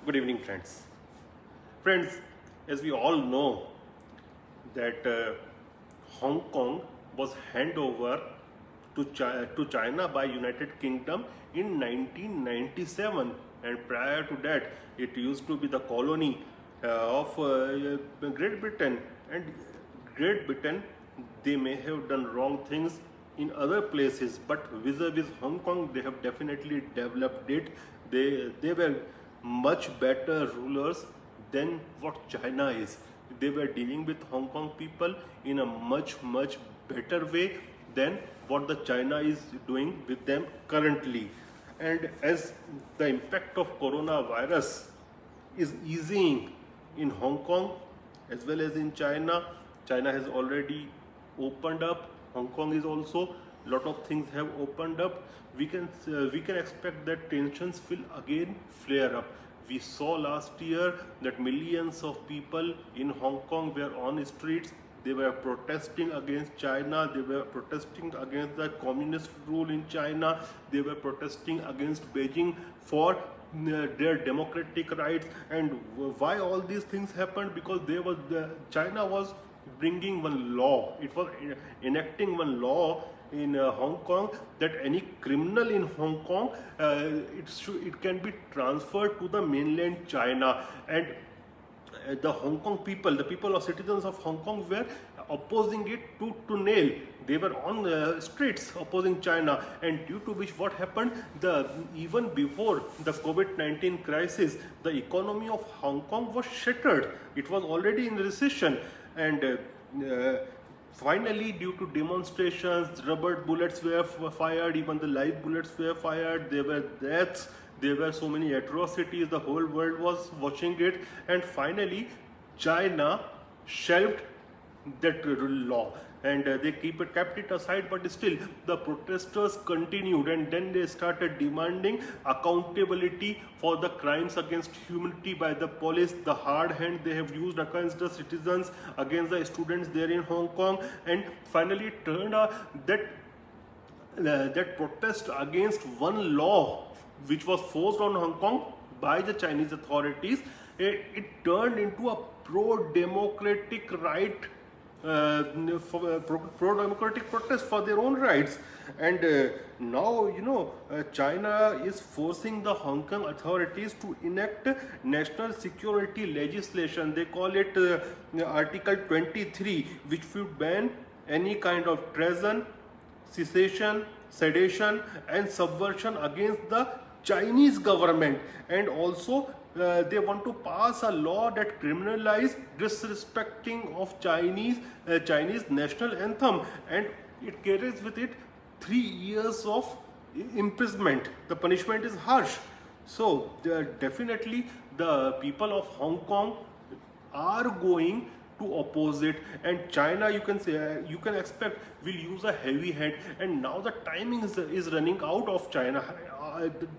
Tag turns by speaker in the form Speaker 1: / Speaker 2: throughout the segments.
Speaker 1: Good evening, friends. Friends, as we all know that Hong Kong was handed over to China by United Kingdom in 1997, and prior to that, it used to be the colony of Great Britain. And Great Britain, they may have done wrong things in other places, but vis-a-vis Hong Kong, they have definitely developed it. They were much better rulers than what China is. They were dealing with Hong Kong people in a much better way than what the China is doing with them currently. And as the impact of coronavirus is easing in Hong Kong as well as in China, China has already opened up. Hong Kong is also, lot of things have opened up. We can expect that tensions will again flare up. We saw last year that millions of people in Hong Kong were on streets. They were protesting against China. They were protesting against the communist rule in China. They were protesting against Beijing for their democratic rights. And why all these things happened? Because China was bringing one law. It was enacting one law in Hong Kong that any criminal in Hong Kong, it can be transferred to the mainland China. And the Hong Kong people, the people or citizens of Hong Kong were opposing it to nail. They were on the streets opposing China, and due to which what happened, even before the COVID-19 crisis, the economy of Hong Kong was shattered. It was already in recession, and finally, due to demonstrations, rubber bullets were fired, even the live bullets were fired, there were deaths, there were so many atrocities, the whole world was watching it, and finally China shelved that law, and they kept it aside. But still the protesters continued, and then they started demanding accountability for the crimes against humanity by the police, the hard hand they have used against the citizens, against the students there in Hong Kong. And finally it turned out that protest against one law which was forced on Hong Kong by the Chinese authorities, it turned into a pro-democratic right, pro-democratic protest for their own rights. And now China is forcing the Hong Kong authorities to enact national security legislation. They call it Article 23, which would ban any kind of treason, secession, sedition and subversion against the Chinese government. And also they want to pass a law that criminalize disrespecting of Chinese national anthem, and it carries with it 3 years of imprisonment. The punishment is harsh. So definitely the people of Hong Kong are going to oppose it, and China, you can expect, will use a heavy hand. And now the timing is running out of China.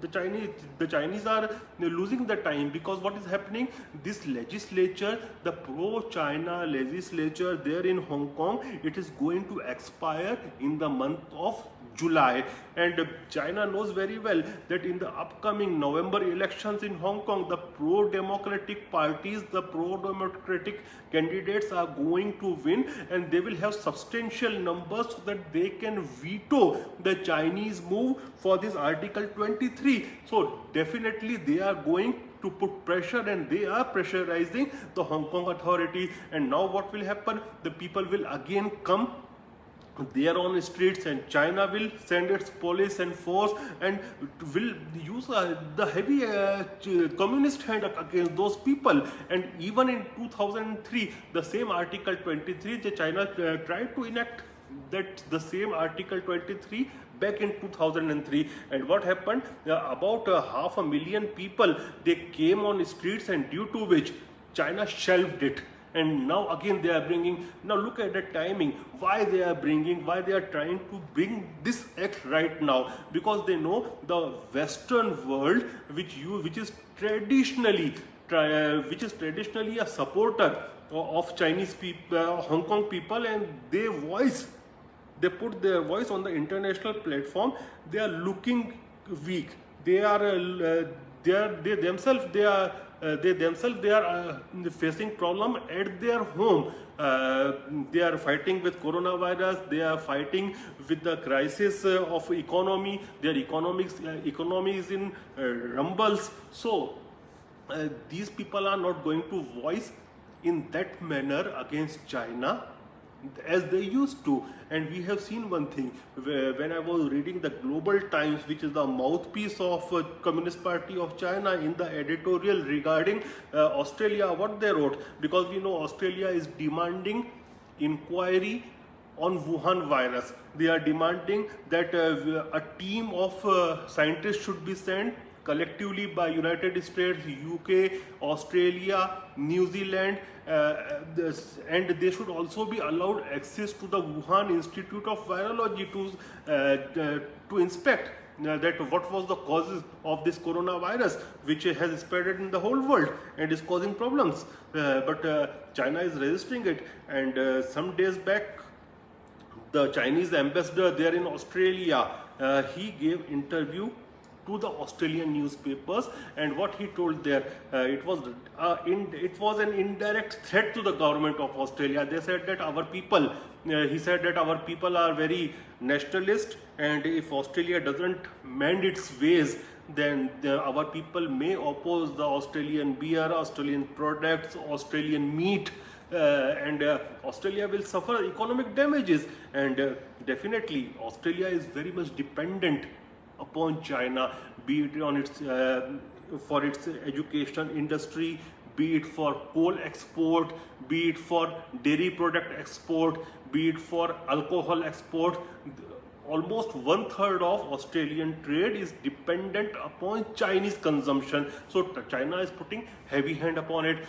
Speaker 1: The Chinese are losing the time, because what is happening, this legislature, the pro-China legislature there in Hong Kong, it is going to expire in the month of July. And China knows very well that in the upcoming November elections in Hong Kong, the pro-democratic parties, the pro-democratic candidates are going to win, and they will have substantial numbers so that they can veto the Chinese move for this Article 23. So definitely they are going to put pressure, and they are pressurizing the Hong Kong authorities. And now what will happen, the people will again come there on the streets, and China will send its police and force and will use the heavy communist hand against those people. And even in 2003, the same Article 23, the China tried to enact the same Article 23 back in 2003. And what happened, about 500,000 people, they came on the streets, and due to which China shelved it. And now again they are bringing, now look at the timing, why they are trying to bring this act right now, because they know the Western world, which is traditionally a supporter of Chinese people, Hong Kong people, and they put their voice on the international platform. They are looking weak. They are they themselves they are facing problem at their home. They are fighting with coronavirus. They are fighting with the crisis of economy. Their economy is in rumbles. So these people are not going to voice in that manner against China as they used to. And we have seen one thing, when I was reading the Global Times, which is the mouthpiece of Communist Party of China, in the editorial regarding Australia, what they wrote, because we know Australia is demanding inquiry on Wuhan virus. They are demanding that a team of scientists should be sent collectively by United States, UK, Australia, New Zealand, and they should also be allowed access to the Wuhan Institute of Virology to inspect that what was the causes of this coronavirus, which has spread in the whole world and is causing problems. But China is resisting it, and some days back, the Chinese ambassador there in Australia, he gave interview to the Australian newspapers, and what he told there, it was an indirect threat to the government of Australia. They said that our people, he said that our people are very nationalist, and if Australia doesn't mend its ways, then our people may oppose the Australian beer, Australian products, Australian meat, and Australia will suffer economic damages. And definitely Australia is very much dependent upon China, be it on its for its education industry, be it for coal export, be it for dairy product export, be it for alcohol export. Almost 1/3 of Australian trade is dependent upon Chinese consumption. So China is putting heavy hand upon it,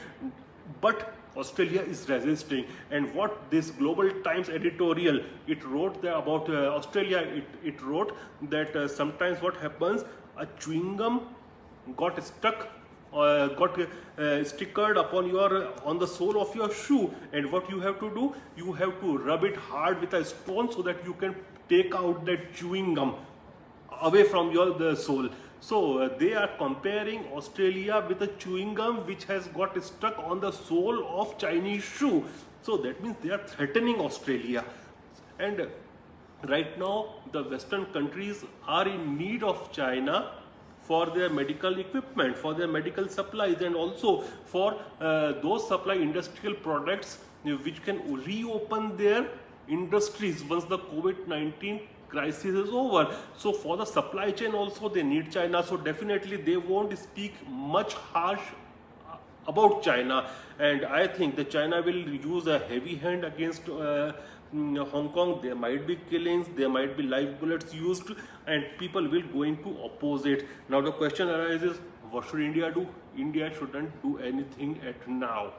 Speaker 1: but Australia is resisting. And what this Global Times editorial, it wrote there about Australia, it wrote that sometimes what happens, a chewing gum got stuck, got stickered on the sole of your shoe, and what you have to do, you have to rub it hard with a stone so that you can take out that chewing gum away from the sole. So they are comparing Australia with a chewing gum which has got stuck on the sole of Chinese shoe. So that means they are threatening Australia. And right now the Western countries are in need of China for their medical equipment, for their medical supplies, and also for those supply industrial products which can reopen their industries once the COVID-19 crisis is over. So for the supply chain also they need China. So definitely they won't speak much harsh about China, and I think that China will use a heavy hand against Hong Kong. There might be killings, there might be live bullets used, and people will going to oppose it. Now the question arises, what should India do? India shouldn't do anything at now.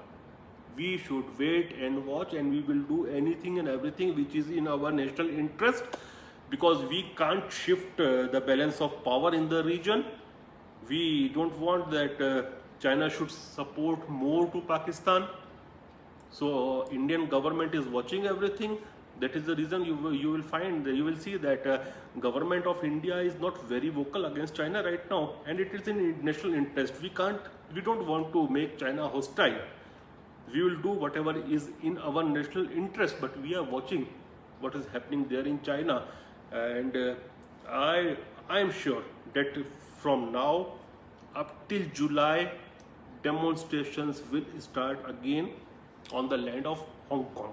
Speaker 1: We should wait and watch, and we will do anything and everything which is in our national interest, because we can't shift the balance of power in the region. We don't want that China should support more to Pakistan. So Indian government is watching everything. That is the reason you will see that government of India is not very vocal against China right now, and it is in national interest. We don't want to make China hostile. We will do whatever is in our national interest, but we are watching what is happening there in China. And I am sure that from now up till July, demonstrations will start again on the land of Hong Kong.